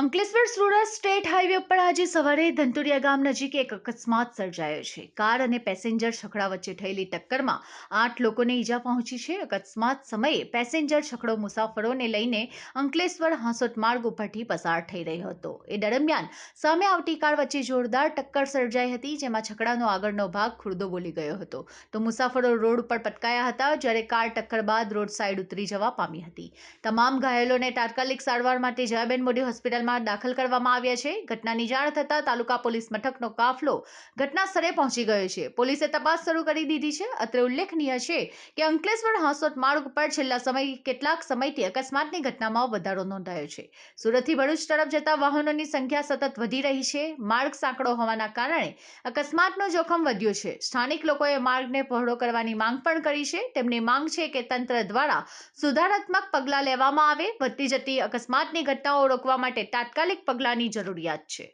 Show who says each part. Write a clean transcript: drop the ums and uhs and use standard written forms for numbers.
Speaker 1: Ankleshwar Surat state highway પર આજે સવારે ધંતુરિયા ગામ નજીક એક અકસ્માત સર્જાયો છે. કાર અને પેસેન્જર છકડા વચ્ચે થયેલી ટક્કરમાં 8 લોકોને ઈજા પહોંચી છે. અકસ્માત સમયે પેસેન્જર છકડો મુસાફરોને લઈને અંકલેશ્વર હાંસોટ માર્ગ ઉપરથી પસાર થઈ રહ્યો હતો. એ દરમિયાન સામે આવતી કાર વચ્ચે જોરદાર ટક્કર સર્જાઈ હતી, જેમાં છકડાનો આગળનો ભાગ ખુરદો બોલી ગયો હતો તો મુસાફરો રોડ ઉપર પટકાયા હતા, જ્યારે કાર ટક્કર બાદ રોડ સાઈડ ઉતરી જવા પામી હતી. તમામ ઘાયલોને તાત્કાલિક સારવાર માટે જયાબેન મોદી હોસ્પિટલમાં દાખલ કરવામાં આવ્યા છે. ઘટનાની જાણ થતાં તાલુકા પોલીસ મથકનો કાફલો ઘટના સ્થળે પહોંચી ગયો છે. પોલીસે તપાસ શરૂ કરી દીધી છે. અત્રે ઉલ્લેખનીય છે કે અંકલેશ્વર હાંસોટ માર્ગ ઉપર છેલ્લા કેટલાક સમયથી અકસ્માતની ઘટનામાં વધારો નોંધાયો છે. સુરતથી ભરૂચ તરફ જતા વાહનોની સંખ્યા સતત વધી રહી છે. માર્ગ સાંકડો હોવાના કારણે અકસ્માતનું જોખમ વધ્યું છે. સ્થાનિક લોકોએ માર્ગને પહોળો કરવાની માંગ પણ કરી છે. તેમની માંગ છે કે તંત્ર દ્વારા સુધારાત્મક પગલાં લેવામાં આવે. વધતી જતી અકસ્માતની ઘટનાઓ રોકવા માટે તાત્કાલિક પગલાંની જરૂરિયાત છે.